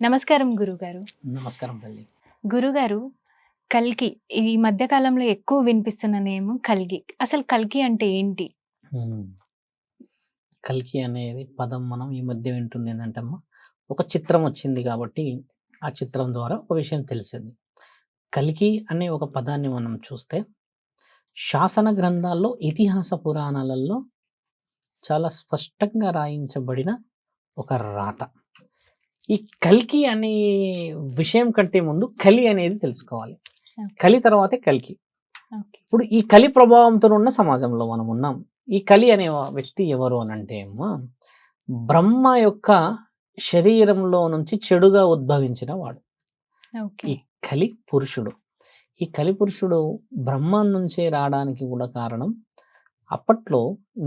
నమస్కారం గురుగారు. నమస్కారం తల్లి. గురుగారు, కల్కి ఈ మధ్య కాలంలో ఎక్కువ వినిపిస్తున్న నేమ్ కల్కి. అసలు కల్కి అంటే ఏంటి? హ్మ్. కల్కి అనేది పదం మనం ఈ మధ్య వింటుంది ఏందంటే అమ్మ, ఒక చిత్రం వచ్చింది కాబట్టి, ఆ చిత్రం ద్వారా ఒక విషయం తెలిసింది. కల్కి అనే ఒక పదాన్ని మనం చూస్తే, శాసన గ్రంథాల్లో, ఇతిహాస పురాణాలలో చాలా స్పష్టంగా రాయించబడిన ఒక రాత. ఈ కల్కి అనే విషయం కంటే ముందు కలి అనేది తెలుసుకోవాలి. ఓకే. కలి తర్వాతే కల్కి. ఓకే. ఇప్పుడు ఈ కలి ప్రభావంతో ఉన్న సమాజంలో మనం ఉన్నాం. ఈ కలి అనే వ్యక్తి ఎవరు అనంటే అమ్మా, బ్రహ్మ యొక్క శరీరంలో నుంచి చెడుగా ఉద్భవించిన వాడు. ఓకే. ఈ కలి పురుషుడు. ఈ కలి పురుషుడు బ్రహ్మం నుంచే రావడానికి కూడా కారణం, అప్పట్లో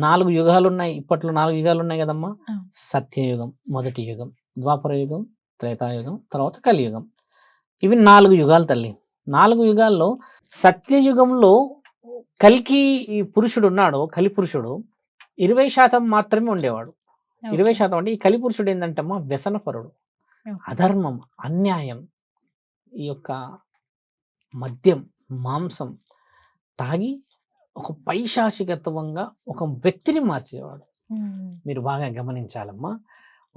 4 యుగాలున్నాయి. ఇప్పట్లో 4 యుగాలున్నాయి గదమ్మా! ఆ! సత్యయుగం మొదటి యుగం, ద్వాపర యుగం, త్రేతాయుగం, తర్వాత కలియుగం. ఇవి 4 యుగాలు తల్లి. 4 యుగాల్లో సత్యయుగంలో కల్కి ఈ పురుషుడున్నాడో, కలి పురుషుడు 20% మాత్రమే ఉండేవాడు. ఓకే. 20% అంటే ఈ కలి పురుషుడు ఏందంటమ్మా వ్యసనపరుడు, ఓకే. అధర్మం, అన్యాయం, ఈ యొక్క మద్యం, మాంసం తాగి ఒక పైశాచికత్వంగా ఒక వ్యక్తిని మార్చేవాడు. హ్మ్. మీరు బాగా గమనించాలమ్మా.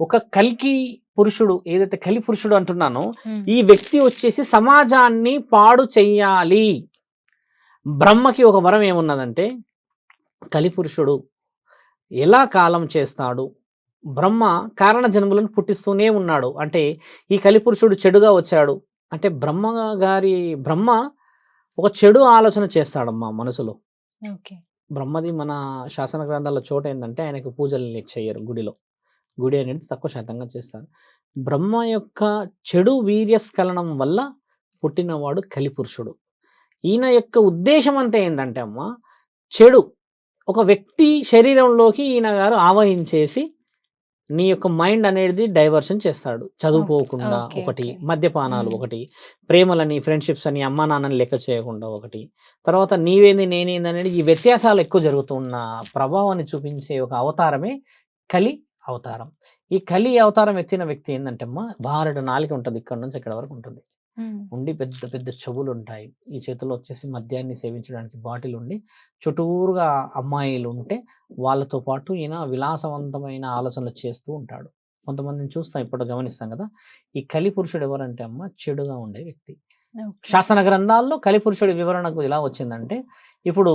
ఒక కల్కి పురుషుడు ఏదైతే కలి పురుషుడు అంటున్నానో, హ్మ్. ఈ వ్యక్తి వచ్చేసి సమాజాన్ని పాడు చెయ్యాలి. బ్రహ్మకి ఒక వరం ఏమున్నదంటే, కలిపురుషుడు ఎలా కాలం చేస్తాడు, బ్రహ్మ కారణ జన్మలను పుట్టిస్తూనే ఉన్నాడు. అంటే ఈ కలిపురుషుడు చెడుగా వచ్చాడు అంటే బ్రహ్మ ఒక చెడు ఆలోచన చేస్తాడమ్మా మనసులో. ఓకే. బ్రహ్మది మన శాసన గ్రంథాల చోట ఏంటంటే ఆయనకు పూజలు చెయ్యరు గుడిలో. గుడి అనేది తక్కువ శాతంగా చేస్తారు. బ్రహ్మ యొక్క చెడు వీర్యస్ఖలనం వల్ల పుట్టినవాడు కలిపురుషుడు. ఈయన యొక్క ఉద్దేశం అంతా ఏంటంటే అమ్మ, చెడు ఒక వ్యక్తి శరీరంలోకి ఈయన గారు ఆవహించేసి నీ యొక్క మైండ్ అనేది డైవర్షన్ చేస్తాడు. చదువుకోకుండా ఓకే. ఒకటి, ఓకే. మద్యపానాలు హ్మ్. ఒకటి, ప్రేమలని, ఫ్రెండ్షిప్స్ అని, అమ్మా నాన్నని లెక్క చేయకుండా ఒకటి, తర్వాత నీవేంది నేనేంది అనేది ఈ వ్యత్యాసాలు ఎక్కువ జరుగుతున్న ప్రభావాన్ని చూపించే ఒక అవతారమే కలి అవతారం. ఈ కలి అవతారం ఎత్తిన వ్యక్తి ఏందంటే అమ్మ, బారెడు నాలుక ఉంటది. ఇక్కడి నుంచి ఇక్కడి వరకు ఉంటుంది. హ్మ్. ఉండి పెద్ద పెద్ద చెవులుంటాయి. ఈ చేతుల్లో వచ్చేసి మద్యాన్ని సేవించడానికి బాటిల్ ఉండి, చుట్టూరుగా అమ్మాయిలు ఉంటే, వాళ్ళతో పాటు ఈయన విలాసవంతమైన ఆలోచనలు చేస్తూ ఉంటాడు. కొంతమందిని చూస్తాం, ఇప్పుడు గమనిస్తాం కదా! ఈ కలిపురుషుడు ఎవరంటే అమ్మ, చెడుగా ఉండే వ్యక్తి. ఓకే. శాసన గ్రంథాల్లో కలిపురుషుడి వివరణకు ఎలా వచ్చిందంటే, ఇప్పుడు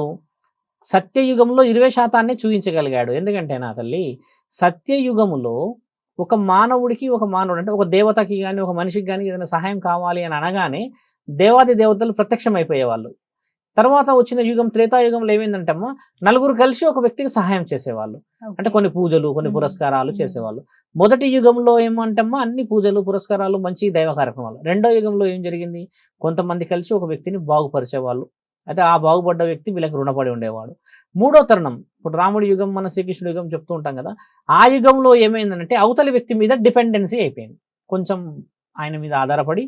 సత్యయుగంలో 20% చూయించగలిగాడు. ఎందుకంటే నా తల్లి, సత్యయుగములో ఒక మానవుడికి, ఒక మానవుడు అంటే ఒక దేవతకి గాని, ఒక మనిషికి గాని ఏదైనా సహాయం కావాలి అని అనగానే దేవాది దేవతలు ప్రత్యక్షమైపోయేవాళ్ళు. తర్వాత వచ్చిన యుగం త్రేతాయుగంలో ఏమైందంటే అమ్మ, నలుగురు కలిసి ఒక వ్యక్తికి సహాయం చేసేవాళ్ళు. అంటే ఓకే. కొన్ని పూజలు, కొన్ని హ్మ్. పురస్కారాలు హ్మ్. చేసేవాళ్ళు. మొదటి యుగంలో ఏమంటే అమ్మ, అన్ని పూజలు, పురస్కారాలు, మంచి దైవ కార్యక్రమాలు. రెండో యుగంలో ఏం జరిగింది? కొంతమంది కలిసి ఒక వ్యక్తిని బాగుపరిచేవాళ్ళు. అయితే ఆ బాగుపడ్డ వ్యక్తి వీళ్ళకి రుణపడి ఉండేవాడు. మూడో తరుణం, ఇప్పుడు రాముడి యుగం, మన శ్రీకృష్ణుడి యుగం చెప్తూ ఉంటాం కదా! ఆ యుగంలో ఏమైందంటే అవతలి వ్యక్తి మీద డిపెండెన్సీ అయిపోయింది. కొంచెం ఆయన మీద ఆధారపడి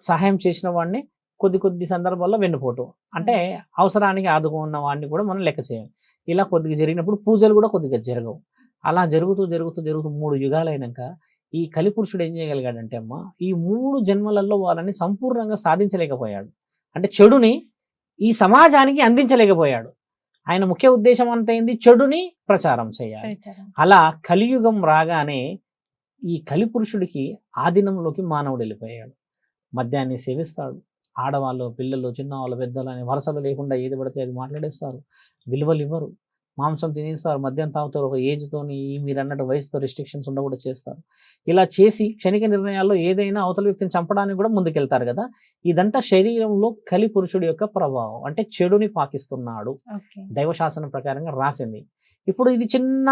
సహాయం చేసిన వాడిని కొద్ది కొద్ది సందర్భాల్లో వెన్నుపోటు. అంటే అవసరానికి ఆదుకున్న వాడిని కూడా మనం లెక్క చేయం. ఇలా కొద్దిగా జరిగినప్పుడు పూజలు కూడా కొద్దిగా జరగవు. అలా జరుగుతూ, జరుగుతూ, జరుగుతూ 3 యుగాలైనంక ఈ కలిపురుషుడు ఏం చేయగలిగాడంటే అమ్మ, ఈ 3 జన్మలలో వాళ్ళని సంపూర్ణంగా సాధించలేకపోయాడు. అంటే చెడుని ఈ సమాజానికి అందించలేకపోయాడు. ఆయన ముఖ్య ఉద్దేశం అంతా ఏంది? చెడుని ప్రచారం చేయాలి. ప్రచారం. అలా కలియుగం రాగానే ఈ కలిపురుషుడికి ఆధీనంలోకి మానవుడు వెళ్ళిపోయాడు. మద్యాన్ని సేవిస్తాడు. ఆడవాళ్ళు, పిల్లలు, చిన్నవాళ్ళు, పెద్దలు అని వరసలు లేకుండా ఏది పడితే అది మాట్లాడేస్తారు. విలువలివ్వరు. మాంసం తినేస్తారు, మద్యం తాగుతారు. ఒక ఏజ్‌తోని మీరన్నట్టు వయసుతో రిస్ట్రిక్షన్స్ ఉండకూడా చేస్తారు. ఇలా చేసి క్షణిక నిర్ణయాల్లో ఏదైనా అవతల వ్యక్తిని చంపడానికి కూడా ముందుకెళ్తారు గదా! ఇదంతా శరీరంలో కలి పురుషుడి యొక్క ప్రభావం. అంటే చెడుని పాకిస్తున్నాడు. ఓకే. దైవశాసనం ప్రకారంగా రాసింది. ఇప్పుడు ఇది చిన్న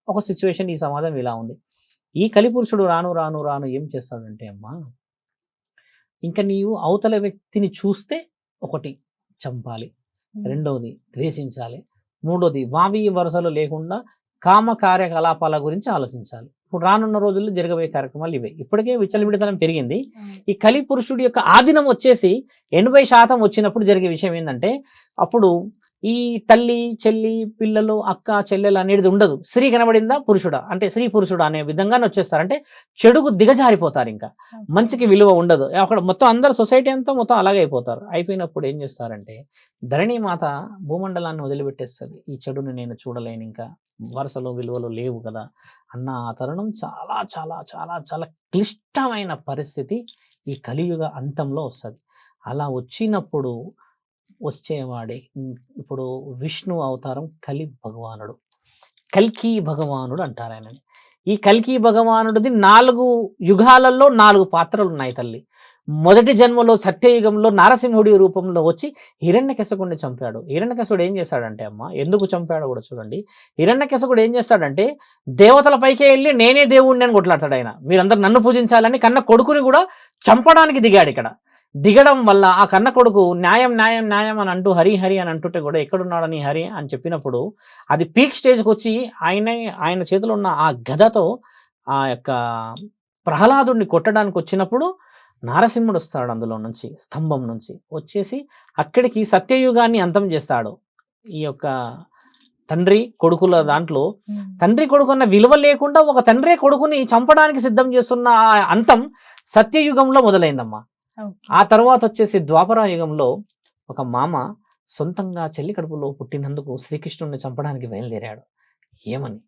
ఒక సిట్యుయేషన్, ఈ సమాజం ఇలా ఉంది. ఈ కలిపురుషుడు రాను రాను రాను ఏం చేస్తాడంటే అమ్మా, ఇంక నీవు అవతల వ్యక్తిని చూస్తే ఒకటి చంపాలి, హ్మ్. రెండోది ద్వేషించాలి, మూడోది వావి వరుసలు లేకుండా కామ కార్యకలాపాల గురించి ఆలోచించాలి. ఇప్పుడు రానున్న రోజుల్లో జరగబోయే కార్యక్రమాలు ఇవే. ఇప్పటికే విచ్చలవిడితనం పెరిగింది. అవును. ఈ కలి పురుషుడి యొక్క ఆధీనం వచ్చేసి 80% వచ్చినప్పుడు జరిగే విషయం ఏందంటే, అప్పుడు ఈ తల్లి చెల్లి పిల్లలు అక్క చెల్లెలు అనేది ఉండదు. స్త్రీ కనబడిందా పురుషుడా అంటే స్త్రీ పురుషుడా అనే విధంగానే వచ్చేస్తారు. అంటే చెడుకు దిగజారిపోతారు, ఇంకా మంచికి విలువ ఉండదు. అక్కడ మొత్తం అందరు సొసైటీ అంతా మొత్తం అలాగే అయిపోతారు. అయిపోయినప్పుడు ఏం చేస్తారంటే ధరణి మాత భూమండలాన్ని వదిలిపెట్టేస్తుంది. ఈ చెడుని నేను చూడలేను, ఇంకా వరుసలో విలువలు లేవు కదా అన్న ఆ తరుణం చాలా చాలా చాలా చాలా క్లిష్టమైన పరిస్థితి ఈ కలియుగ అంతంలో వస్తుంది. అలా వచ్చినప్పుడు వచ్చేవాడే ఇప్పుడు విష్ణు అవతారం కలి భగవానుడు, కల్కి భగవానుడు అంటారు ఆయనని. ఈ కల్కి భగవానుడిది 4 యుగాలలో 4 పాత్రలు ఉన్నాయి తల్లి. మొదటి జన్మలో సత్యయుగంలో నారసింహుడి రూపంలో వచ్చి హిరణ్యకశిపుడిని చంపాడు. హిరణ్యకశిపుడు ఏం చేశాడంటే ఎందుకు చంపాడో కూడా చూడండి. హిరణ్యకశిపుడు ఏం చేస్తాడంటే దేవతల పైకే వెళ్ళి నేనే దేవుణ్ణి అని కొట్లాడతాడు ఆయన. మీరందరూ నన్ను పూజించాలని కన్న కొడుకుని కూడా చంపడానికి దిగాడు. ఇక్కడ దిగడం వల్ల ఆ కన్న కొడుకు న్యాయం న్యాయం న్యాయం అని అంటూ హరి హరి అని అంటుంటే కూడా ఎక్కడున్నాడని హరి అని చెప్పినప్పుడు అది పీక్ స్టేజ్కి వచ్చి ఆయన చేతిలో ఉన్న ఆ గదతో ఆ యొక్క ప్రహ్లాదుడిని కొట్టడానికి వచ్చినప్పుడు నారసింహుడు వస్తాడు అందులో నుంచి, స్తంభం నుంచి వచ్చేసి అక్కడికి సత్యయుగాన్ని అంతం చేస్తాడు. ఈ యొక్క తండ్రి కొడుకుల దాంట్లో తండ్రి కొడుకు అన్న విలువ లేకుండా ఒక తండ్రి కొడుకుని చంపడానికి సిద్ధం చేస్తున్న ఆ అంతం సత్యయుగంలో మొదలైందమ్మా. ఆ తర్వాత వచ్చేసి ద్వాపర యుగంలో ఒక మామ సొంతంగా చెల్లి కడుపులో పుట్టినందుకు శ్రీకృష్ణుడిని చంపడానికి బయలుదేరాడు. ఏమని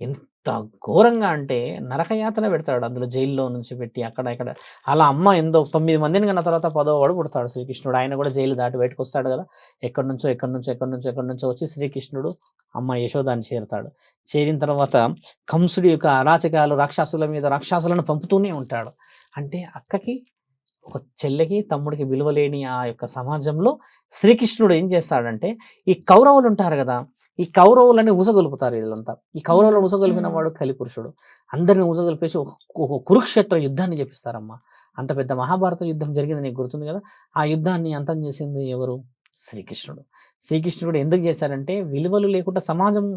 ఎంత ఘోరంగా అంటే నరకయాతన పెడతాడు, అందులో జైల్లో నుంచి పెట్టి అక్కడ ఇక్కడ. అలా అమ్మ 9 మందిని కన్నా తర్వాత 10వ వాడు పుడతాడు శ్రీకృష్ణుడు. ఆయన కూడా జైలు దాటి బయటకు వస్తాడు కదా, ఎక్కడి నుంచో వచ్చి శ్రీకృష్ణుడు అమ్మ యశోదాన్ని చేరుతాడు. చేరిన తర్వాత కంసుడి యొక్క అరాచకాలు రాక్షసుల మీద రాక్షసులను పంపుతూనే ఉంటాడు. అంటే అక్కకి ఒక చెల్లెకి తమ్ముడికి విలువలేని ఆ యొక్క సమాజంలో శ్రీకృష్ణుడు ఏం చేస్తాడంటే ఈ కౌరవులు ఉంటారు కదా, ఈ కౌరవులని ఊసగొలుపుతారు వీళ్ళంతా. ఈ కౌరవులను ఊసగొలిపిన వాడు కలిపురుషుడు. అందరిని ఊసగొలిపేసి ఒక కురుక్షేత్ర యుద్ధాన్ని చేపిస్తారమ్మా. అంత పెద్ద మహాభారత యుద్ధం జరిగింది నీకు గుర్తుంది కదా. ఆ యుద్ధాన్ని అంతం చేసింది ఎవరు? శ్రీకృష్ణుడు. శ్రీకృష్ణుడు ఎందుకు చేశారంటే విలువలు లేకుండా సమాజం,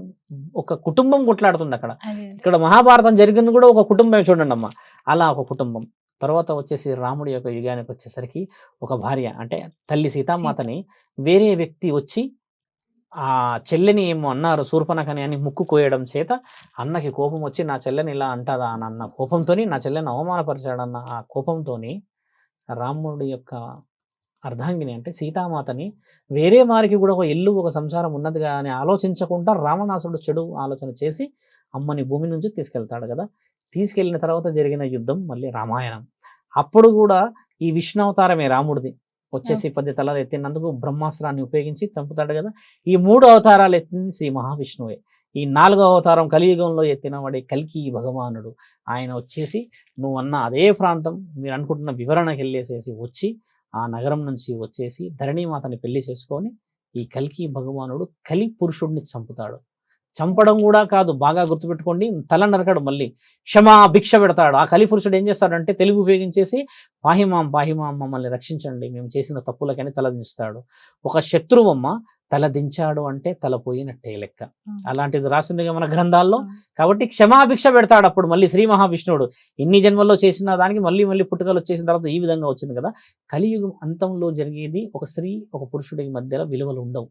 ఒక కుటుంబం కొట్లాడుతుంది అక్కడ. ఇక్కడ మహాభారతం జరిగింది కూడా ఒక కుటుంబం చూడండి అమ్మా. అలా ఒక కుటుంబం. తర్వాత వచ్చేసి రాముడి యొక్క యుగానికి వచ్చేసరికి ఒక భార్య అంటే తల్లి సీతామాతని వేరే వ్యక్తి వచ్చి ఆ చెల్లెని ఏమో అన్నారు శూర్పణఖని అని ముక్కు కోయడం చేత అన్నకి కోపం వచ్చి నా చెల్లెని ఇలా అంటారా అని అన్న కోపంతోని నా చెల్లెని అవమానపరిచాడన్న ఆ కోపంతోని రాముడి యొక్క అర్ధాంగిని అంటే సీతామాతని వేరే వారికి కూడా ఒక ఇల్లు ఒక సంసారం ఉన్నదిగా అని ఆలోచించకుండా రావణాసుడు చెడు ఆలోచన చేసి అమ్మని భూమి నుంచి తీసుకెళ్తాడు కదా. తీసుకెళ్ళిన తర్వాత జరిగిన యుద్ధం మళ్ళీ రామాయణం. అప్పుడు కూడా ఈ విష్ణు అవతారమే రాముడిది వచ్చేసి 10 తలలు ఎత్తినందుకు బ్రహ్మాస్త్రాన్ని ఉపయోగించి చంపుతాడు కదా. ఈ 3 అవతారాలు ఎత్తింది శ్రీ మహావిష్ణువే. ఈ 4వ అవతారం కలియుగంలో ఎత్తిన వాడి కల్కి భగవానుడు. ఆయన వచ్చేసి నువ్వు అన్న అదే ప్రాంతం మీరు అనుకుంటున్న వివరణకి వెళ్ళేసేసి వచ్చి ఆ నగరం నుంచి వచ్చేసి ధరణీమాతని పెళ్లి చేసుకొని ఈ కల్కి భగవానుడు కలి పురుషుడిని చంపుతాడు. చంపడం కూడా కాదు, బాగా గుర్తుపెట్టుకోండి, తల నరకడు, మళ్ళీ క్షమా భిక్ష పెడతాడు. ఆ కలిపురుషుడు ఏం చేస్తాడంటే తెలివి ఉపయోగించేసి పాహిమాం మమ్మల్ని రక్షించండి మేము చేసిన తప్పులకని తల దించుతాడు. ఒక శత్రువమ్మ తల దించాడు అంటే తల పోయినట్టే లెక్క. అలాంటిది రాసిందిగా మన గ్రంథాల్లో. కాబట్టి క్షమాభిక్ష పెడతాడు. అప్పుడు మళ్ళీ శ్రీ మహావిష్ణువుడు ఇన్ని జన్మల్లో చేసిన దానికి మళ్ళీ పుట్టుకలు వచ్చేసిన తర్వాత ఈ విధంగా వచ్చింది కదా. కలియుగం అంతంలో జరిగేది ఒక స్త్రీ ఒక పురుషుడికి మధ్యలో విలువలు ఉండవు.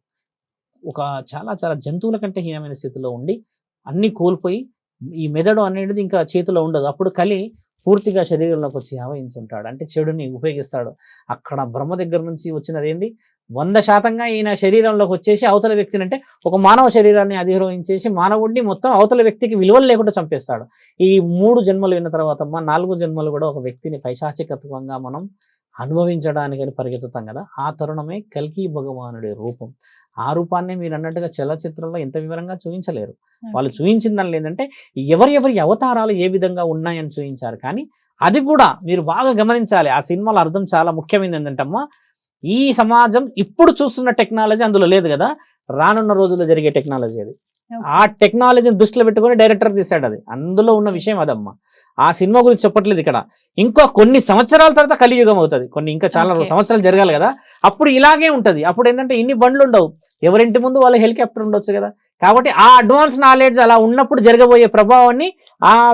ఒక చాలా చాలా జంతువుల కంటే హీనమైన స్థితిలో ఉండి అన్ని కోల్పోయి ఈ మెదడు అనేది ఇంకా చేతిలో ఉండదు. అప్పుడు కలి పూర్తిగా శరీరంలోకి వచ్చి ఆవహించుంటాడు, అంటే చెడుని ఉపయోగిస్తాడు. అక్కడ బ్రహ్మ దగ్గర నుంచి వచ్చినది ఏంది 100% ఈయన శరీరంలోకి వచ్చేసి అవతల వ్యక్తిని అంటే ఒక మానవ శరీరాన్ని అధిరోహించేసి మానవుడిని మొత్తం అవతల వ్యక్తికి విలువలు లేకుండా చంపేస్తాడు. ఈ 3 జన్మలు విన్న తర్వాత 4 జన్మలు కూడా ఒక వ్యక్తిని పైశాచికత్వంగా మనం అనుభవించడానికని పరిగెత్తుతాం కదా. ఆ తరుణమే కల్కి భగవానుడి రూపం. ఆ రూపాన్ని మీరు అన్నట్టుగా చలచిత్రంలో ఎంత వివరంగా చూపించలేరు. వాళ్ళు చూపించిన దానిలో ఏంటంటే ఎవరి అవతారాలు ఏ విధంగా ఉన్నాయని చూపించారు. కానీ అది కూడా మీరు బాగా గమనించాలి. ఆ సినిమాలో అర్థం చాలా ముఖ్యమైనది ఏంటంటే అమ్మా, ఈ సమాజం ఇప్పుడు చూస్తున్న టెక్నాలజీ అందులో లేదు కదా, రానున్న రోజుల్లో జరిగే టెక్నాలజీ అది. ఆ టెక్నాలజీని దృష్టిలో పెట్టుకొని డైరెక్టర్ తీశాడు. అది అందులో ఉన్న విషయం అదమ్మా. ఆ సినిమా గురించి చెప్పట్లేదు ఇక్కడ. ఇంకా కొన్ని సంవత్సరాల తర్వాత కలియుగం అవుతుంది, ఇంకా చాలా సంవత్సరాలు జరగాలి కదా. అప్పుడు ఇలాగే ఉంటుంది. అప్పుడు ఏంటంటే ఇన్ని బండ్లు ఉండవు, ఎవరింటి ముందు వాళ్ళ హెలికాప్టర్ ఉండొచ్చు కదా. కాబట్టి ఆ అడ్వాన్స్ నాలెడ్జ్ అలా ఉన్నప్పుడు జరగబోయే ప్రభావాన్ని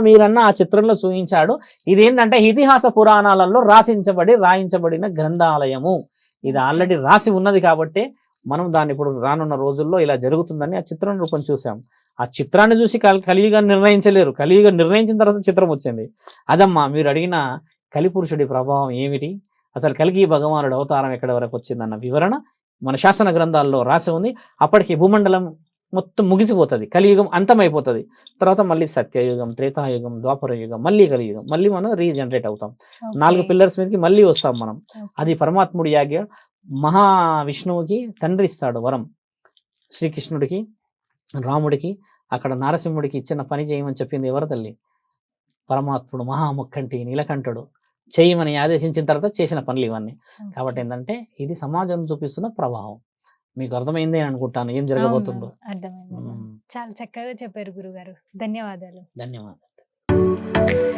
మీరన్న ఆ చిత్రంలో చూపించాడు. ఇదేంటంటే ఇతిహాస పురాణాలలో రాయించబడిన గ్రంథాలయము. ఇది ఆల్రెడీ రాసి ఉన్నది కాబట్టి మనం దాన్ని ఇప్పుడు రానున్న రోజుల్లో ఇలా జరుగుతుందని ఆ చిత్రం రూపం చూసాం. ఆ చిత్రాన్ని చూసి కలియుగాన్ని నిర్ణయించలేరు. కలియుగం నిర్ణయించిన తర్వాత చిత్రం వచ్చింది. అదమ్మా మీరు అడిగిన కలిపురుషుడి ప్రభావం ఏమిటి? అసలు కలిగి భగవానుడి అవతారం ఎక్కడి వరకు వచ్చిందన్న వివరణ మన శాసన గ్రంథాల్లో రాసి ఉంది. అప్పటికి భూమండలం మొత్తం ముగిసిపోతుంది, కలియుగం అంతమైపోతుంది. తర్వాత మళ్ళీ సత్యయుగం, త్రేతాయుగం, ద్వాపర యుగం, మళ్ళీ కలియుగం, మళ్ళీ మనం రీజనరేట్ అవుతాం. 4 ఓకే. పిల్లర్స్ మీదకి మళ్ళీ వస్తాం మనం. ఓకే. అది పరమాత్ముడి యాజ్ఞ. మహావిష్ణువుకి తండ్రి ఇస్తాడు వరం, శ్రీకృష్ణుడికి రాముడికి. అక్కడ నారసింహుడికి ఇచ్చిన పని చేయమని చెప్పింది ఎవరు తల్లి? పరమాత్ముడు మహాముక్కంటి నీలకంఠుడు చేయమని ఆదేశించిన తర్వాత చేసిన పనులు ఇవన్నీ. కాబట్టి ఓకే. ఏంటంటే ఇది సమాజం చూపిస్తున్న ప్రభావం. మీకు అర్థమైంది అని అనుకుంటాను ఏం అవును. జరగబోతుందో. అర్థమైంది. ఉమ్, చాలా చక్కగా చెప్పారు గురుగారు. ధన్యవాదాలు. ధన్యవాదాలు.